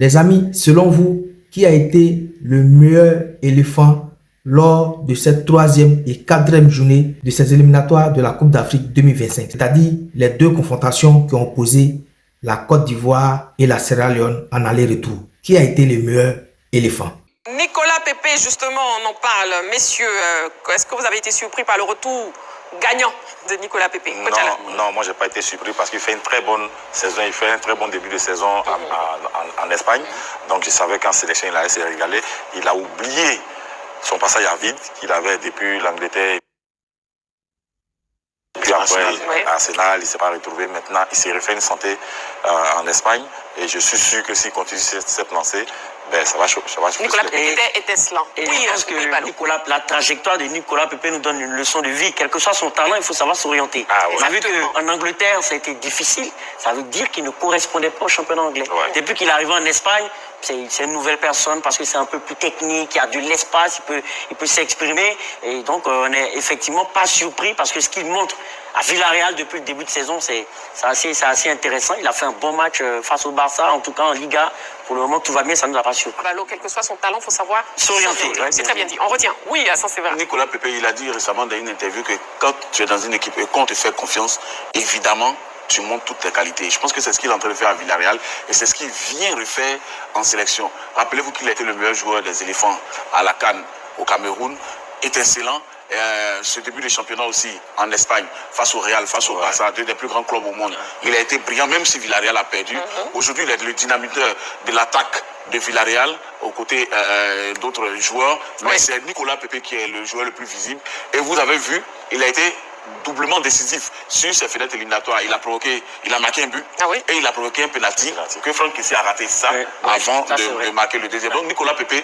Les amis, selon vous, qui a été le meilleur éléphant lors de cette troisième et quatrième journée de ces éliminatoires de la Coupe d'Afrique 2025, c'est-à-dire les deux confrontations qui ont opposé la Côte d'Ivoire et la Sierra Leone en aller-retour. Qui a été le meilleur éléphant? Nicolas Pepe, justement, on en parle. Messieurs, est-ce que vous avez été surpris par le retour gagnant de Nicolas Pepe? Non, moi, je n'ai pas été surpris parce qu'il fait une très bonne saison. Il fait un très bon début de saison en Espagne. Donc, je savais qu'en sélection, il allait se régaler. Il a oublié son passage à vide qu'il avait depuis l'Angleterre. Puis après, Arsenal, il ne s'est pas retrouvé. Maintenant, il s'est refait une santé en Espagne. Et je suis sûr que s'il continue cette lancée, ben, ça va chauffer. Nicolas Pepe était étincelant. Oui, parce que la trajectoire de Nicolas Pepe nous donne une leçon de vie. Quel que soit son talent, il faut savoir s'orienter. On a vu qu'en Angleterre, ça a été difficile. Ça veut dire qu'il ne correspondait pas au championnat anglais. Ouais. Depuis qu'il est arrivé en Espagne, c'est une nouvelle personne parce que c'est un peu plus technique, il y a de l'espace, il peut s'exprimer. Et donc, on n'est effectivement pas surpris parce que ce qu'il montre à Villarreal depuis le début de saison, c'est assez intéressant. Il a fait un bon match face au Barça, en tout cas en Liga. Pour le moment, tout va bien, ça ne nous a pas surpris. Ballot, quel que soit son talent, il faut savoir s'orienter. C'est très bien dit. On retient. Oui, à Saint-Séverin. Nicolas Pepe, il a dit récemment dans une interview que quand tu es dans une équipe et qu'on te fait confiance, évidemment, tu montres toutes tes qualités. Je pense que c'est ce qu'il est en train de faire à Villarreal et c'est ce qu'il vient refaire en sélection. Rappelez-vous qu'il a été le meilleur joueur des éléphants à la CAN au Cameroun, étincelant. Ce début de championnat aussi en Espagne, face au Real, face au Barça, deux des plus grands clubs au monde. Il a été brillant, même si Villarreal a perdu. Aujourd'hui, il est le dynamiteur de l'attaque de Villarreal aux côtés d'autres joueurs. Mais c'est Nicolas Pepe qui est le joueur le plus visible. Et vous avez vu, il a été doublement décisif sur ses fenêtres éliminatoires. Il a marqué un but et il a provoqué un penalty que Franck Kessié a raté ça avant de marquer le deuxième. Donc Nicolas Pepe,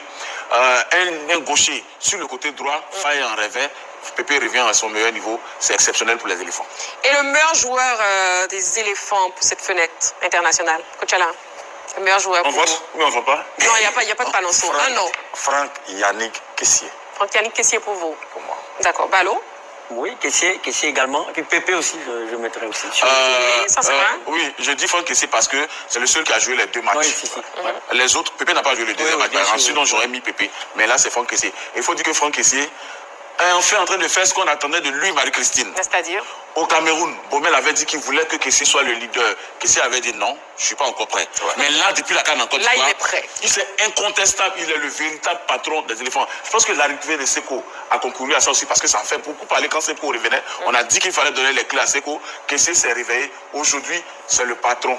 un gaucher sur le côté droit, faille en revers. Pepe revient à son meilleur niveau. C'est exceptionnel pour les éléphants. Et le meilleur joueur des éléphants pour cette fenêtre internationale, Coach Alain? Le meilleur joueur pour vous? Oui, on ne voit pas. Non, il n'y a pas de panonceau. Franck Yannick Kessié. Franck Yannick Kessié pour vous? Pour moi. D'accord. Ballot? Oui, Kessié également. Et puis Pepe aussi, je mettrais aussi. Ça c'est vrai. Oui, je dis Franck Kessié parce que c'est le seul qui a joué les deux matchs. Les autres, Pepe n'a pas joué le deuxième match. Ensuite, j'aurais mis Pepe. Mais là, c'est Franck Kessié. Il faut dire que Franck Kessié est enfin en train de faire ce qu'on attendait de lui, Marie-Christine. C'est-à-dire? Au Cameroun, Baumel avait dit qu'il voulait que Kessié soit le leader. Kessié avait dit non, je ne suis pas encore prêt. Mais là, depuis la CAN en Côte d'Ivoire, il est prêt. C'est incontestable, il est le véritable patron des éléphants. Je pense que l'arrivée de Seko a concouru à ça aussi parce que ça fait beaucoup parler quand Seko revenait. On a dit qu'il fallait donner les clés à Seko. Kessié s'est réveillé. Aujourd'hui, c'est le patron.